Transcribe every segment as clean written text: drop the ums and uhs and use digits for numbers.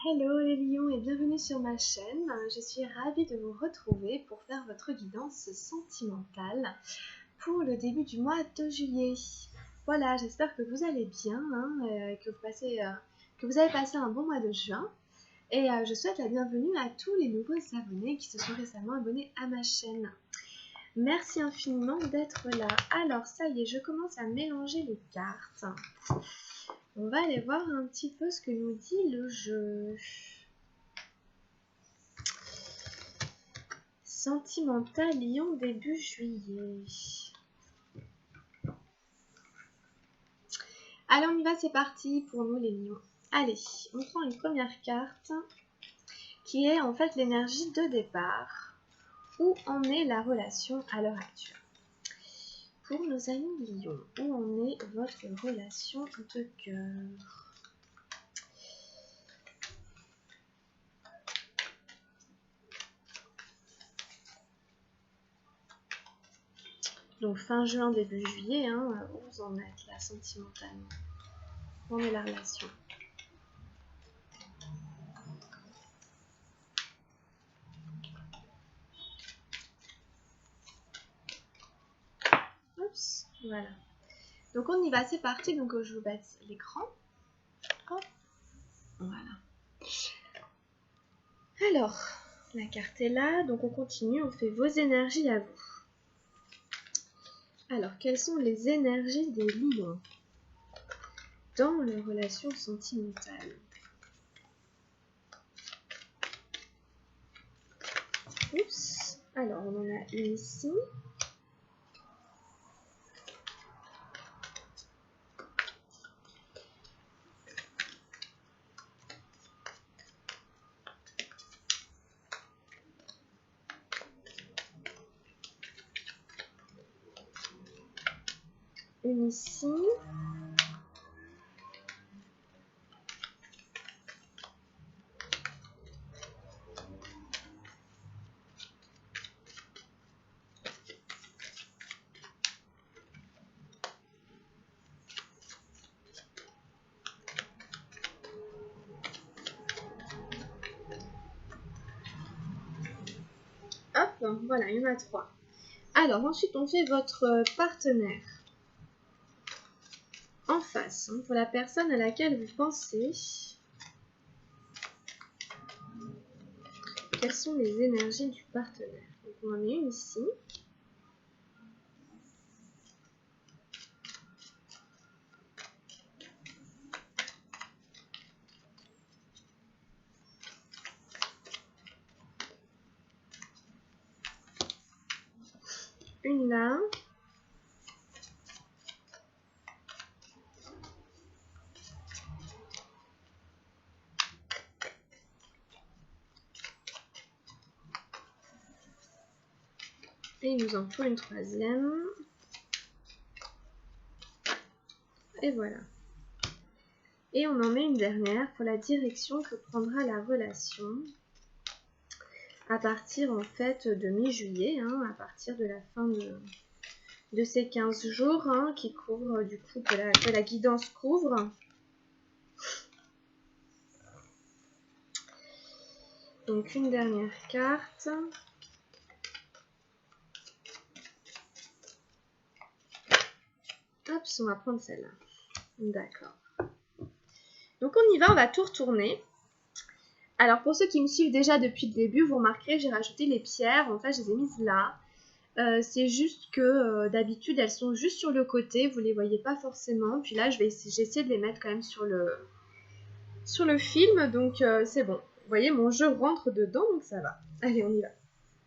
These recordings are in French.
Hello les lions et bienvenue sur ma chaîne. Je suis ravie de vous retrouver pour faire votre guidance sentimentale pour le début du mois de juillet. Voilà, j'espère que vous allez bien, que vous avez passé un bon mois de juin. Et je souhaite la bienvenue à tous les nouveaux abonnés qui se sont récemment abonnés à ma chaîne. Merci infiniment d'être là. Alors ça y est, je commence à mélanger les cartes. On va aller voir un petit peu ce que nous dit le jeu. Sentimental Lion début juillet. Allez, on y va, c'est parti pour nous les lions. Allez, on prend une première carte qui est en fait l'énergie de départ. Où en est la relation à l'heure actuelle? Pour nos amis lions, où en est votre relation de cœur? Donc fin juin, début juillet, où vous en êtes là sentimentalement? Où en est la relation? Oups, voilà. Donc on y va, c'est parti. Donc je vous baisse l'écran. Hop, voilà. Alors, la carte est là, donc on continue, on fait vos énergies à vous. Alors, quelles sont les énergies des lions dans leur relation sentimentale? Oups, alors on en a une ici. Une ici. Hop, voilà, il y en a 3. Alors, ensuite, on fait votre partenaire en face, pour la personne à laquelle vous pensez. Quelles sont les énergies du partenaire? Donc, on en met une ici. Une là. Et il nous en faut une troisième. Et voilà. Et on en met une dernière pour la direction que prendra la relation à partir en fait de mi-juillet, à partir de la fin de ces 15 jours qui couvrent du coup que la guidance couvre. Donc une dernière carte. Hop, on va prendre celle-là. D'accord. Donc on y va, on va tout retourner. Alors pour ceux qui me suivent déjà depuis le début, vous remarquerez, j'ai rajouté les pierres. En fait, je les ai mises là. C'est juste que d'habitude, elles sont juste sur le côté. Vous ne les voyez pas forcément. Puis là, j'ai essayé de les mettre quand même sur le film. Donc c'est bon. Vous voyez, mon jeu rentre dedans, donc ça va. Allez, on y va.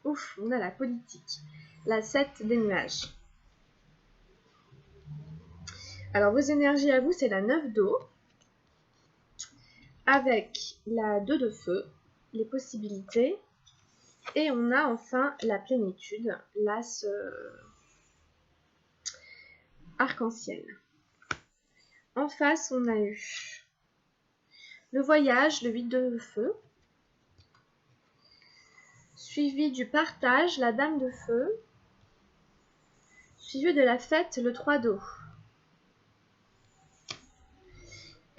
Ouf, on a la politique. La 7 des nuages. Alors, vos énergies à vous, c'est la 9 d'eau. Avec la 2 de feu, les possibilités. Et on a enfin la plénitude, l'as arc-en-ciel. En face, on a eu le voyage, le 8 de feu. Suivi du partage, la dame de feu. Suivi de la fête, le 3 d'eau.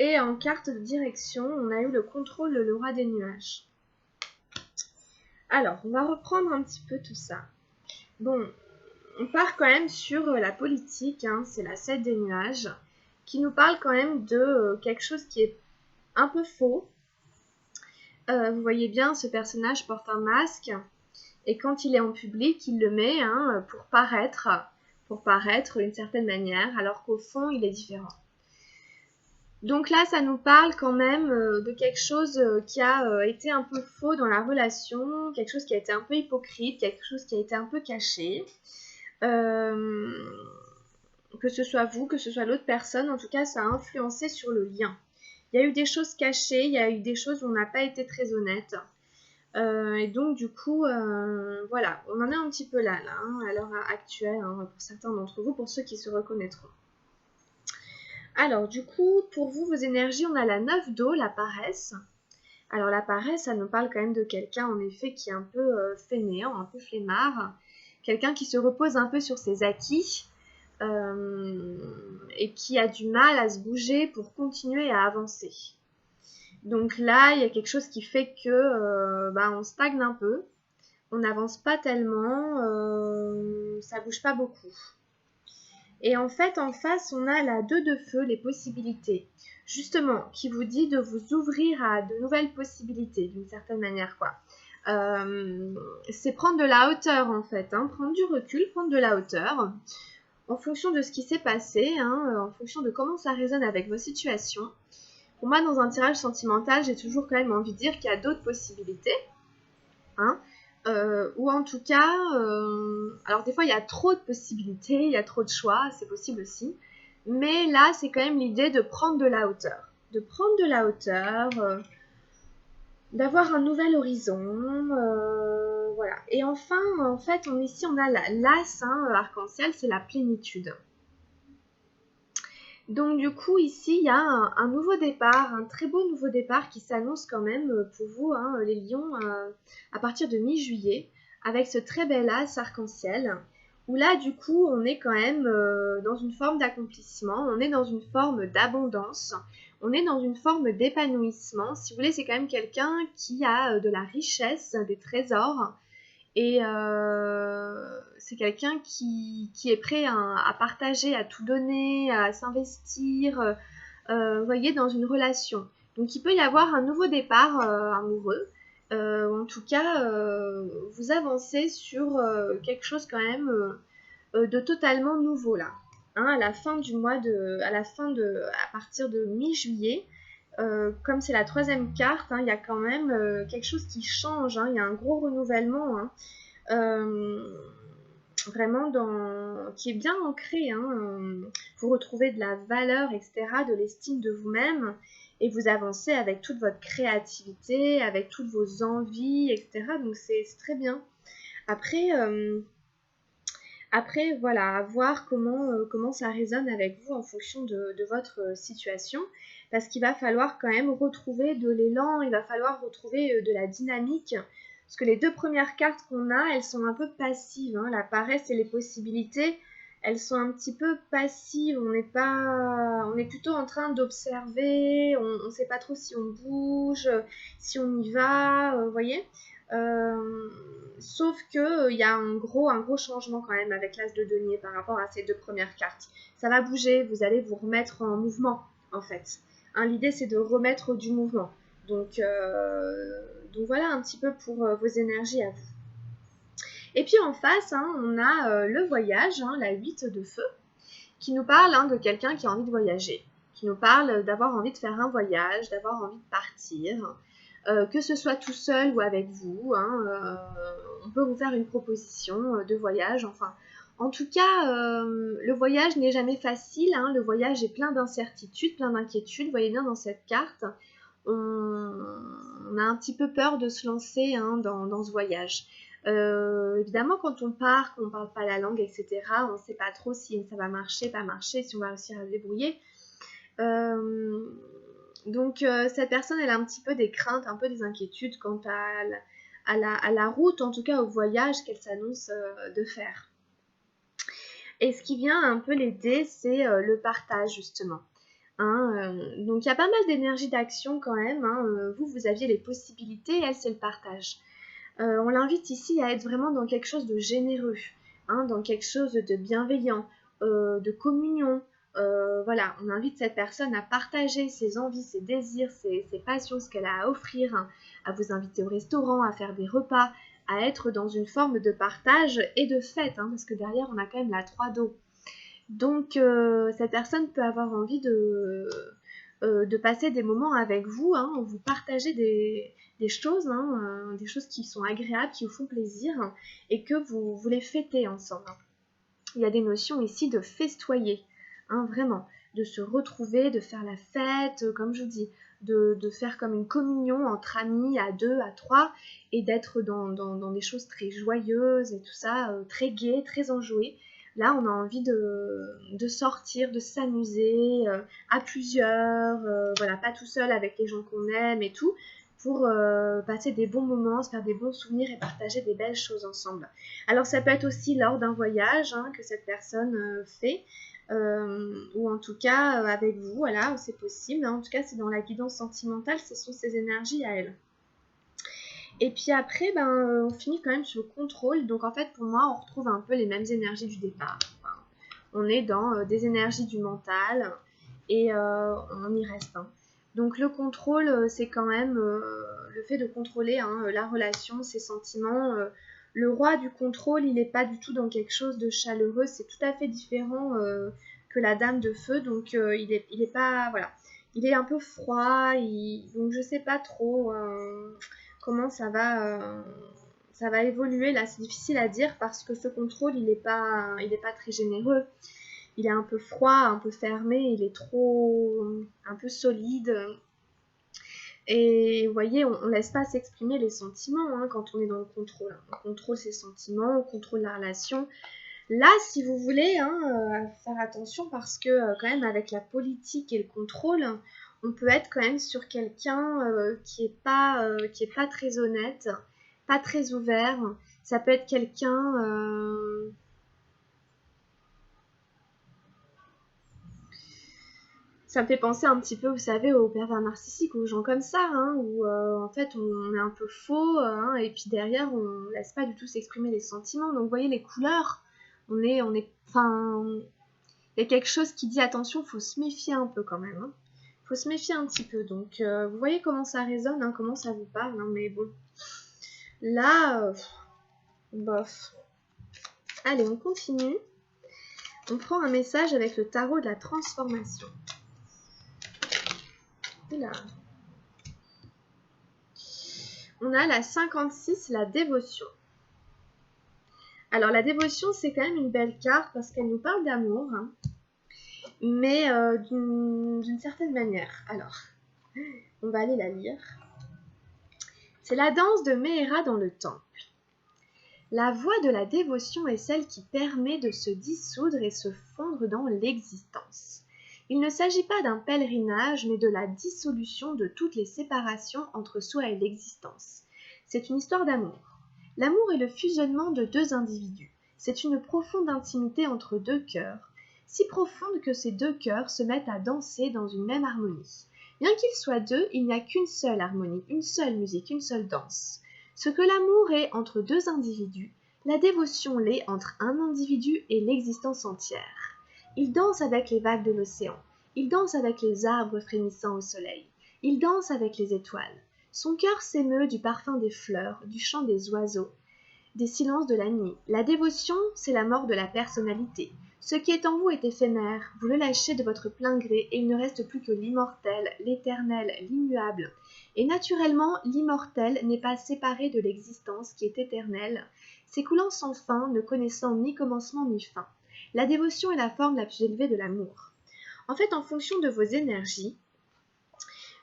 Et en carte de direction, on a eu le contrôle de le roi des nuages. Alors, on va reprendre un petit peu tout ça. Bon, on part quand même sur la politique, hein, c'est la 7 des nuages, qui nous parle quand même de quelque chose qui est un peu faux. Vous voyez bien, ce personnage porte un masque, et quand il est en public, il le met hein, pour paraître d'une certaine manière, alors qu'au fond, il est différent. Donc là, ça nous parle quand même de quelque chose qui a été un peu faux dans la relation, quelque chose qui a été un peu hypocrite, quelque chose qui a été un peu caché. Que ce soit vous, que ce soit l'autre personne, en tout cas, ça a influencé sur le lien. Il y a eu des choses cachées, il y a eu des choses où on n'a pas été très honnête. Et donc, du coup, voilà, on en est un petit peu là hein, à l'heure actuelle, hein, pour certains d'entre vous, pour ceux qui se reconnaîtront. Alors, du coup, pour vous, vos énergies, on a la 9 d'eau, la paresse. Alors, la paresse, ça nous parle quand même de quelqu'un, en effet, qui est un peu fainéant, un peu flemmard. Quelqu'un qui se repose un peu sur ses acquis et qui a du mal à se bouger pour continuer à avancer. Donc là, il y a quelque chose qui fait que on stagne un peu. On n'avance pas tellement, ça bouge pas beaucoup. Et en fait, en face, on a la 2 de feu, les possibilités. Justement, qui vous dit de vous ouvrir à de nouvelles possibilités, d'une certaine manière, quoi. C'est prendre de la hauteur, en fait. Hein, prendre du recul, prendre de la hauteur. En fonction de ce qui s'est passé, hein, en fonction de comment ça résonne avec vos situations. Pour moi, dans un tirage sentimental, j'ai toujours quand même envie de dire qu'il y a d'autres possibilités. Hein. Ou en tout cas, alors des fois il y a trop de possibilités, il y a trop de choix, c'est possible aussi. Mais là, c'est quand même l'idée de prendre de la hauteur. De prendre de la hauteur, d'avoir un nouvel horizon, voilà. Et enfin, en fait, ici on a l'as, hein, arc-en-ciel, c'est la plénitude. Donc du coup, ici, il y a un nouveau départ, un très beau nouveau départ qui s'annonce quand même pour vous, hein, les lions, à partir de mi-juillet, avec ce très bel as arc-en-ciel, où là, du coup, on est quand même dans une forme d'accomplissement, on est dans une forme d'abondance, on est dans une forme d'épanouissement. Si vous voulez, c'est quand même quelqu'un qui a de la richesse, des trésors, et c'est quelqu'un qui est prêt à partager, à tout donner, à s'investir, vous voyez, dans une relation. Donc il peut y avoir un nouveau départ amoureux. En tout cas, vous avancez sur quelque chose quand même de totalement nouveau là. Hein, à partir de mi-juillet, comme c'est la 3e carte, hein, il y a quand même quelque chose qui change, hein, il y a un gros renouvellement, hein, vraiment qui est bien ancré. Hein, vous retrouvez de la valeur, etc., de l'estime de vous-même, et vous avancez avec toute votre créativité, avec toutes vos envies, etc. Donc c'est très bien. Après, voilà, à voir comment ça résonne avec vous en fonction de votre situation, parce qu'il va falloir quand même retrouver de l'élan, il va falloir retrouver de la dynamique, parce que les 2 premières cartes qu'on a, elles sont un peu passives, hein, la paresse et les possibilités, elles sont un petit peu passives, on est plutôt en train d'observer, on ne sait pas trop si on bouge, si on y va, vous voyez. Sauf que il y a un gros changement quand même avec l'as de denier par rapport à ces 2 premières cartes. Ça va bouger, vous allez vous remettre en mouvement en fait. Hein, l'idée c'est de remettre du mouvement. Donc voilà un petit peu pour vos énergies à vous. Et puis en face, hein, on a le voyage, hein, la 8 de feu, qui nous parle hein, de quelqu'un qui a envie de voyager, qui nous parle d'avoir envie de faire un voyage, d'avoir envie de partir. Que ce soit tout seul ou avec vous, hein, on peut vous faire une proposition de voyage. Enfin, en tout cas, le voyage n'est jamais facile. Hein, le voyage est plein d'incertitudes, plein d'inquiétudes. Vous voyez bien dans cette carte, on a un petit peu peur de se lancer hein, dans ce voyage. Évidemment, quand on part, qu'on ne parle pas la langue, etc., on ne sait pas trop si ça va marcher, pas marcher, si on va réussir à se débrouiller. Donc cette personne, elle a un petit peu des craintes, un peu des inquiétudes quant à la route, en tout cas au voyage qu'elle s'annonce de faire. Et ce qui vient un peu l'aider, c'est le partage justement. Hein, donc il y a pas mal d'énergie d'action quand même. Hein, vous aviez les possibilités, elle, c'est le partage. On l'invite ici à être vraiment dans quelque chose de généreux, hein, dans quelque chose de bienveillant, de communion. Voilà, on invite cette personne à partager ses envies, ses désirs, ses passions, ce qu'elle a à offrir, hein, à vous inviter au restaurant, à faire des repas, à être dans une forme de partage et de fête, hein, parce que derrière on a quand même la 3 d'eau. Donc cette personne peut avoir envie de passer des moments avec vous, hein, où vous partagez des choses, hein, des choses qui sont agréables, qui vous font plaisir, hein, et que vous les fêtez ensemble. Il y a des notions ici de festoyer, hein, vraiment, de se retrouver, de faire la fête, comme je vous dis, de faire comme une communion entre amis, à 2, à 3, et d'être dans des choses très joyeuses et tout ça, très gai, très enjoué. Là, on a envie de sortir, de s'amuser à plusieurs, voilà, pas tout seul avec les gens qu'on aime et tout, pour passer des bons moments, se faire des bons souvenirs et partager des belles choses ensemble. Alors ça peut être aussi lors d'un voyage, hein, que cette personne fait, ou en tout cas avec vous, voilà, c'est possible. Hein. En tout cas, c'est dans la guidance sentimentale, ce sont ses énergies à elle. Et puis après, on finit quand même sur le contrôle. Donc en fait, pour moi, on retrouve un peu les mêmes énergies du départ. Enfin, on est dans des énergies du mental et on y reste. Hein. Donc le contrôle, c'est quand même le fait de contrôler, hein, la relation, ses sentiments. Le roi du contrôle, il n'est pas du tout dans quelque chose de chaleureux. C'est tout à fait différent que la dame de feu. Donc il est pas, voilà, il est un peu froid. Donc je sais pas trop comment ça va évoluer. Là, c'est difficile à dire parce que ce contrôle, il est pas très généreux. Il est un peu froid, un peu fermé, il est un peu solide. Et vous voyez, on ne laisse pas s'exprimer les sentiments, hein, quand on est dans le contrôle. On contrôle ses sentiments, on contrôle la relation. Là, si vous voulez, hein, faire attention parce que quand même avec la politique et le contrôle, on peut être quand même sur quelqu'un qui est pas très honnête, pas très ouvert. Ça peut être quelqu'un ça me fait penser un petit peu, vous savez, aux pervers narcissiques, aux gens comme ça, hein, où en fait on est un peu faux, hein, et puis derrière on laisse pas du tout s'exprimer les sentiments. Donc vous voyez les couleurs, enfin, il y a quelque chose qui dit attention, faut se méfier un peu quand même. Hein. Faut se méfier un petit peu. Donc vous voyez comment ça résonne, hein, comment ça vous parle, hein, mais bon. Là, bof. Allez, on continue. On prend un message avec le tarot de la transformation. Oula. On a la 56, la dévotion. Alors la dévotion, c'est quand même une belle carte parce qu'elle nous parle d'amour, hein, mais d'une certaine manière. Alors, on va aller la lire. C'est la danse de Méhéra dans le temple. La voie de la dévotion est celle qui permet de se dissoudre et se fondre dans l'existence. Il ne s'agit pas d'un pèlerinage, mais de la dissolution de toutes les séparations entre soi et l'existence. C'est une histoire d'amour. L'amour est le fusionnement de deux individus. C'est une profonde intimité entre deux cœurs, si profonde que ces deux cœurs se mettent à danser dans une même harmonie. Bien qu'ils soient deux, il n'y a qu'une seule harmonie, une seule musique, une seule danse. Ce que l'amour est entre deux individus, la dévotion l'est entre un individu et l'existence entière. Il danse avec les vagues de l'océan, il danse avec les arbres frémissant au soleil, il danse avec les étoiles. Son cœur s'émeut du parfum des fleurs, du chant des oiseaux, des silences de la nuit. La dévotion, c'est la mort de la personnalité. Ce qui est en vous est éphémère, vous le lâchez de votre plein gré et il ne reste plus que l'immortel, l'éternel, l'immuable. Et naturellement, l'immortel n'est pas séparé de l'existence qui est éternelle, s'écoulant sans fin, ne connaissant ni commencement ni fin. La dévotion est la forme la plus élevée de l'amour. En fait, en fonction de vos énergies,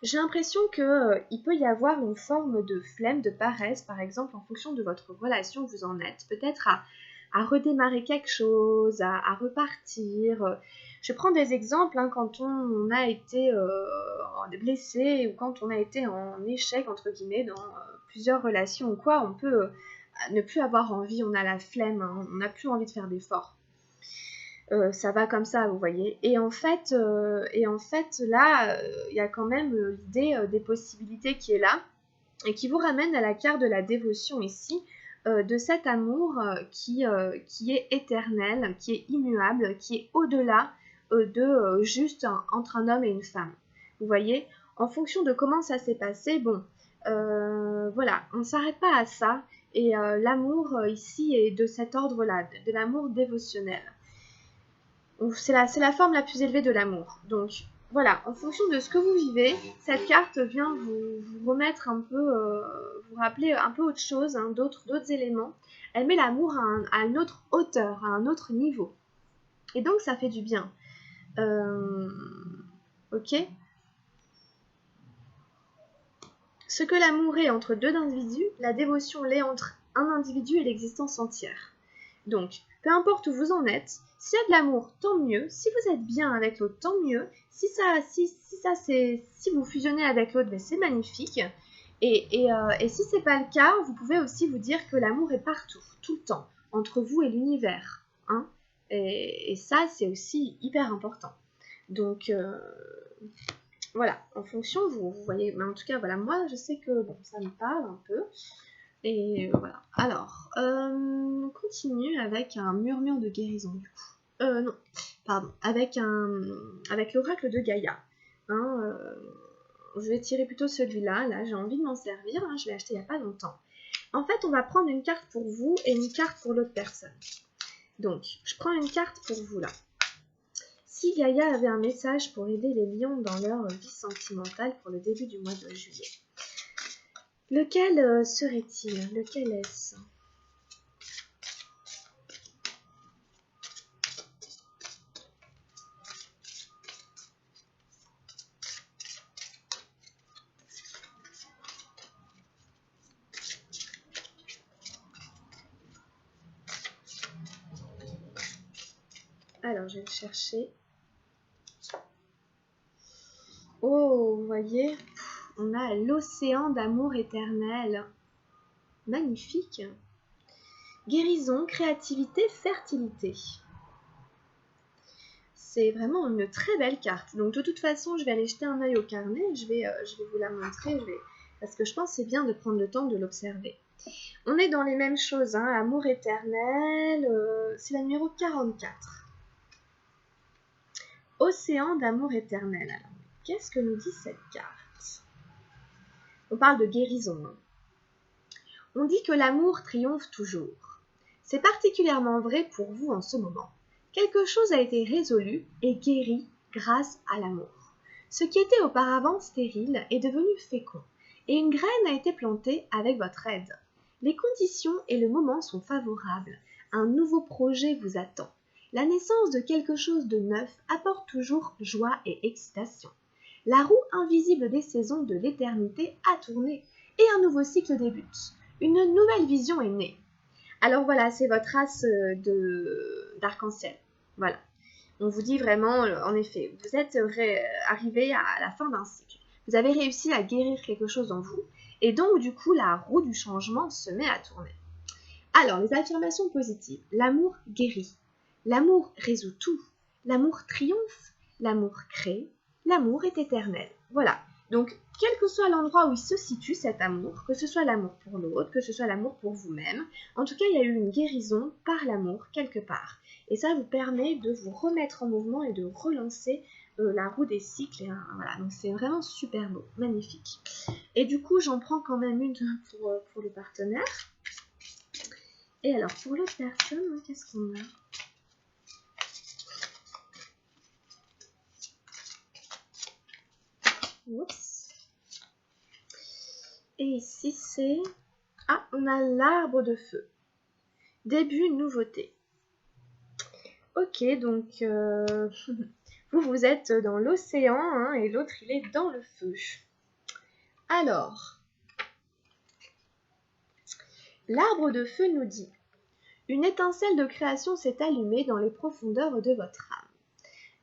j'ai l'impression qu'il peut y avoir une forme de flemme, de paresse, par exemple, en fonction de votre relation que vous en êtes. Peut-être à redémarrer quelque chose, à repartir. Je prends des exemples, hein, quand on a été blessé ou quand on a été en échec, entre guillemets, dans plusieurs relations ou quoi, on peut ne plus avoir envie, on a la flemme, hein, on n'a plus envie de faire d'efforts. Ça va comme ça, vous voyez. Et en fait, là, il y a quand même l'idée des possibilités qui est là et qui vous ramène à la carte de la dévotion ici, de cet amour qui est éternel, qui est immuable, qui est au-delà de juste entre un homme et une femme. Vous voyez, en fonction de comment ça s'est passé, bon, voilà, on ne s'arrête pas à ça. Et l'amour ici est de cet ordre-là, de l'amour dévotionnel. C'est la forme la plus élevée de l'amour. Donc voilà, en fonction de ce que vous vivez, cette carte vient vous remettre un peu, vous rappeler un peu autre chose, hein, d'autres éléments. Elle met l'amour à une autre hauteur, à un autre niveau. Et donc ça fait du bien. Ok. Ce que l'amour est entre deux individus, la dévotion l'est entre un individu et l'existence entière. Donc, peu importe où vous en êtes, s'il y a de l'amour, tant mieux. Si vous êtes bien avec l'autre, tant mieux. Si vous fusionnez avec l'autre, ben c'est magnifique. Et si c'est pas le cas, vous pouvez aussi vous dire que l'amour est partout, tout le temps, entre vous et l'univers. Hein, et ça, c'est aussi hyper important. Donc, voilà, en fonction, vous voyez, mais en tout cas, voilà, moi, je sais que bon, ça me parle un peu. Et voilà. Alors, on continue avec un murmure de guérison, du coup. Non, pardon. Avec l'oracle de Gaïa. Hein, je vais tirer plutôt celui-là. Là, j'ai envie de m'en servir. Hein, je l'ai acheté il n'y a pas longtemps. En fait, on va prendre une carte pour vous et une carte pour l'autre personne. Donc, je prends une carte pour vous, là. Si Gaïa avait un message pour aider les lions dans leur vie sentimentale pour le début du mois de juillet, lequel serait-il? Lequel est-ce? Alors, je vais le chercher. Oh, vous voyez, on a l'océan d'amour éternel. Magnifique. Guérison, créativité, fertilité. C'est vraiment une très belle carte. Donc de toute façon, je vais aller jeter un œil au carnet. Je vais vous la montrer. Parce que je pense que c'est bien de prendre le temps de l'observer. On est dans les mêmes choses. Hein. Amour éternel. C'est la numéro 44. Océan d'amour éternel. Alors, qu'est-ce que nous dit cette carte? On parle de guérison. Hein. On dit que l'amour triomphe toujours. C'est particulièrement vrai pour vous en ce moment. Quelque chose a été résolu et guéri grâce à l'amour. Ce qui était auparavant stérile est devenu fécond, et une graine a été plantée avec votre aide. Les conditions et le moment sont favorables. Un nouveau projet vous attend. La naissance de quelque chose de neuf apporte toujours joie et excitation. La roue invisible des saisons de l'éternité a tourné, et un nouveau cycle débute. Une nouvelle vision est née. Alors voilà, c'est votre as d'arc-en-ciel. Voilà. On vous dit vraiment, en effet, vous êtes arrivé à la fin d'un cycle. Vous avez réussi à guérir quelque chose en vous. Et donc, du coup, la roue du changement se met à tourner. Alors, les affirmations positives. L'amour guérit. L'amour résout tout. L'amour triomphe. L'amour crée. L'amour est éternel. Voilà. Donc, quel que soit l'endroit où il se situe cet amour, que ce soit l'amour pour l'autre, que ce soit l'amour pour vous-même, en tout cas, il y a eu une guérison par l'amour quelque part. Et ça vous permet de vous remettre en mouvement et de relancer la roue des cycles. Et, voilà, donc c'est vraiment super beau, magnifique. Et du coup, j'en prends quand même une pour le partenaire. Et alors, pour l'autre personne, qu'est-ce qu'on a ? Oups. Et ici, c'est... Ah, on a l'arbre de feu. Début, nouveauté. Ok, donc vous êtes dans l'océan hein, et l'autre, il est dans le feu. Alors, l'arbre de feu nous dit « Une étincelle de création s'est allumée dans les profondeurs de votre âme.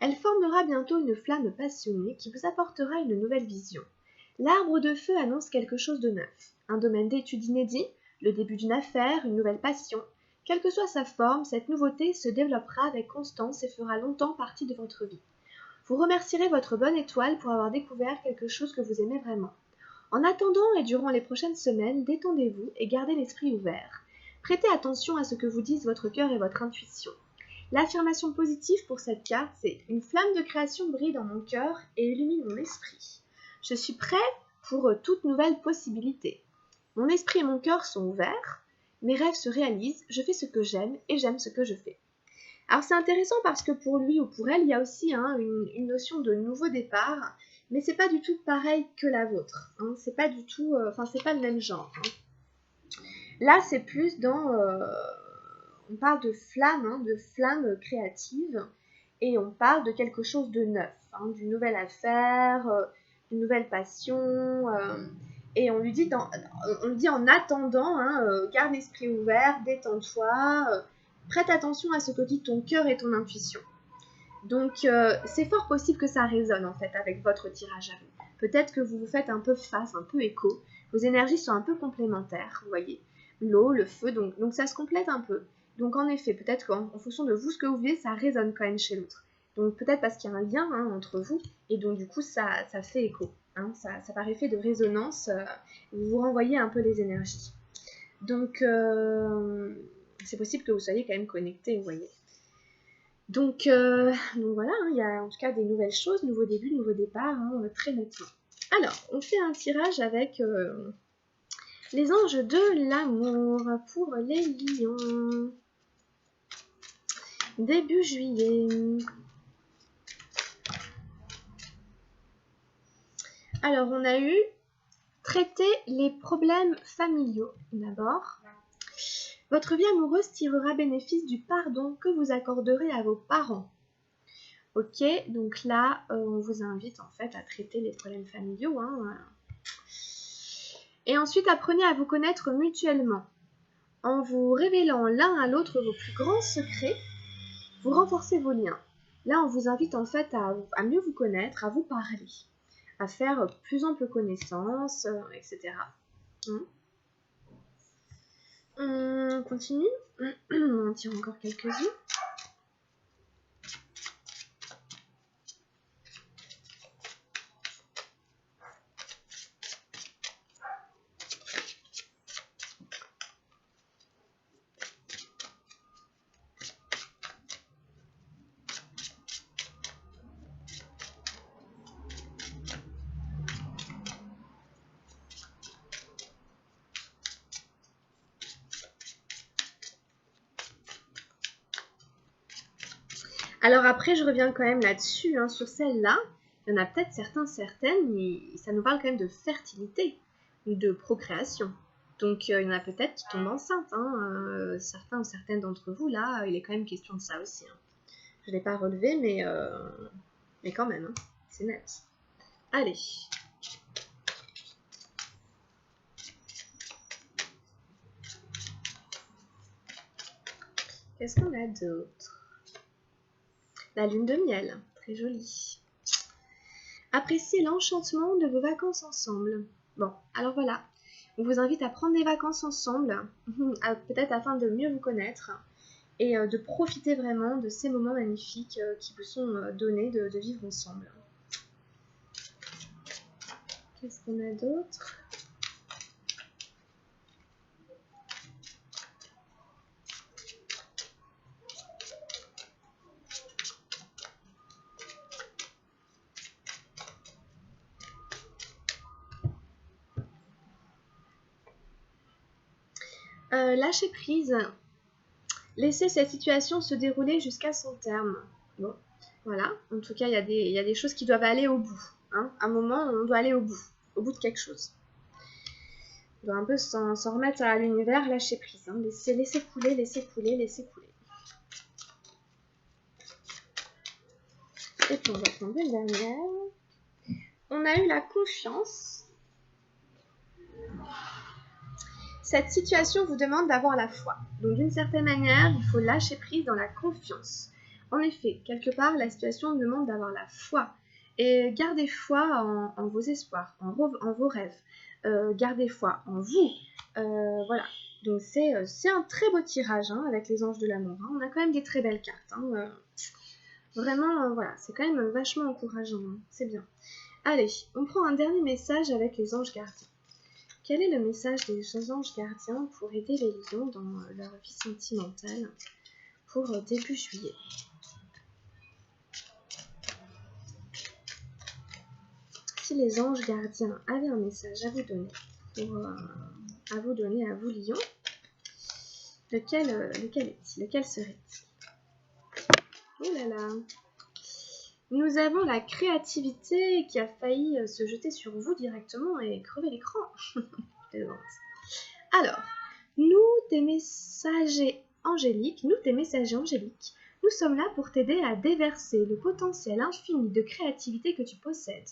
Elle formera bientôt une flamme passionnée qui vous apportera une nouvelle vision. L'arbre de feu annonce quelque chose de neuf, un domaine d'étude inédit, le début d'une affaire, une nouvelle passion. Quelle que soit sa forme, cette nouveauté se développera avec constance et fera longtemps partie de votre vie. Vous remercierez votre bonne étoile pour avoir découvert quelque chose que vous aimez vraiment. En attendant et durant les prochaines semaines, détendez-vous et gardez l'esprit ouvert. Prêtez attention à ce que vous disent votre cœur et votre intuition. L'affirmation positive pour cette carte, c'est « Une flamme de création brille dans mon cœur et illumine mon esprit. Je suis prêt pour toute nouvelle possibilité. Mon esprit et mon cœur sont ouverts. Mes rêves se réalisent. Je fais ce que j'aime et j'aime ce que je fais. » Alors c'est intéressant parce que pour lui ou pour elle, il y a aussi une notion de nouveau départ, mais c'est pas du tout pareil que la vôtre. C'est pas du tout, c'est pas le même genre. Là, c'est plus dans, on parle de flamme créative, et on parle de quelque chose de neuf, d'une nouvelle affaire, d'une nouvelle passion. Et on lui dit en attendant, garde l'esprit ouvert, détends-toi. Prête attention à ce que dit ton cœur et ton intuition. Donc, c'est fort possible que ça résonne en fait avec votre tirage à vous. Peut-être que vous vous faites un peu face, un peu écho. Vos énergies sont un peu complémentaires, vous voyez. L'eau, le feu, donc ça se complète un peu. Donc en effet, peut-être qu'en fonction de vous, ce que vous vivez, ça résonne quand même chez l'autre. Donc peut-être parce qu'il y a un lien entre vous, et donc du coup, ça fait écho. Ça par effet de résonance, vous vous renvoyez un peu les énergies. Donc, c'est possible que vous soyez quand même connectés, vous voyez. Donc voilà, il y a en tout cas des nouvelles choses, nouveaux débuts, nouveaux départs, très nettement. Alors, on fait un tirage avec les anges de l'amour pour les lions. Début juillet. Alors, on a eu traiter les problèmes familiaux d'abord. Votre vie amoureuse tirera bénéfice du pardon que vous accorderez à vos parents. Ok, donc là, on vous invite en fait à traiter les problèmes familiaux. Et ensuite, apprenez à vous connaître mutuellement. En vous révélant l'un à l'autre vos plus grands secrets, vous renforcez vos liens. Là, on vous invite en fait à mieux vous connaître, à vous parler, à faire plus ample connaissance, etc. On continue. On en tire encore quelques-unes. Alors après, je reviens quand même là-dessus, sur celle-là. Il y en a peut-être certaines, mais ça nous parle quand même de fertilité, de procréation. Donc il y en a peut-être qui tombent enceintes. Certains ou certaines d'entre vous, là, il est quand même question de ça aussi. Je ne l'ai pas relevé, mais quand même, c'est net. Allez. Qu'est-ce qu'on a d'autre? La lune de miel, très jolie. Appréciez l'enchantement de vos vacances ensemble. Bon, alors voilà. On vous invite à prendre des vacances ensemble, peut-être afin de mieux vous connaître et de profiter vraiment de ces moments magnifiques qui vous sont donnés de vivre ensemble. Qu'est-ce qu'on a d'autre? Lâcher prise. Laissez cette situation se dérouler jusqu'à son terme. Bon, voilà. En tout cas, il y a des choses qui doivent aller au bout. À un moment, on doit aller au bout de quelque chose. On doit un peu s'en remettre à l'univers, lâcher prise. Laisser couler, laisser couler, laisser couler. Et puis on va prendre une dernière. On a eu la confiance. Cette situation vous demande d'avoir la foi. Donc d'une certaine manière, il faut lâcher prise dans la confiance. En effet, quelque part, la situation nous demande d'avoir la foi. Et gardez foi en vos espoirs, en vos rêves. gardez foi en vous. Voilà, donc c'est un très beau tirage hein, avec les anges de l'amour. Hein. On a quand même des très belles cartes. Hein. Vraiment, voilà, c'est quand même vachement encourageant. Hein. C'est bien. Allez, on prend un dernier message avec les anges gardiens. Quel est le message des anges gardiens pour aider les lions dans leur vie sentimentale pour début juillet? Si les anges gardiens avaient un message à vous donner, à vous lions, lequel serait-il? Oh là là! Nous avons la créativité qui a failli se jeter sur vous directement et crever l'écran. Alors, nous, tes messagers angéliques, nous sommes là pour t'aider à déverser le potentiel infini de créativité que tu possèdes.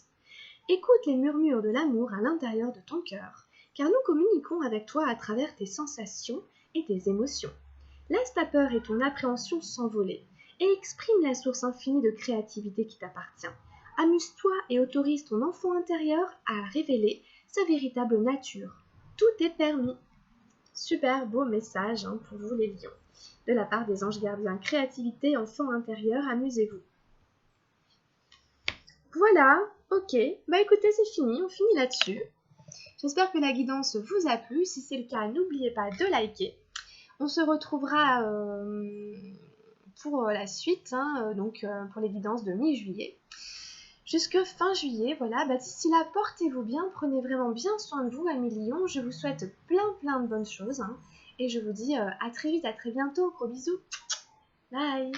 Écoute les murmures de l'amour à l'intérieur de ton cœur, car nous communiquons avec toi à travers tes sensations et tes émotions. Laisse ta peur et ton appréhension s'envoler et exprime la source infinie de créativité qui t'appartient. Amuse-toi et autorise ton enfant intérieur à révéler sa véritable nature. Tout est permis. Super beau message hein, pour vous les lions. De la part des anges gardiens. Créativité, enfant intérieur, amusez-vous. Voilà, ok. Bah écoutez, c'est fini, on finit là-dessus. J'espère que la guidance vous a plu. Si c'est le cas, n'oubliez pas de liker. On se retrouvera pour la suite, hein, donc pour les guidances de mi-juillet. Jusque fin juillet, voilà. Bah, d'ici là, portez-vous bien, prenez vraiment bien soin de vous, amis lions. Je vous souhaite plein de bonnes choses. Hein, et je vous dis à très vite, à très bientôt. Gros bisous. Bye.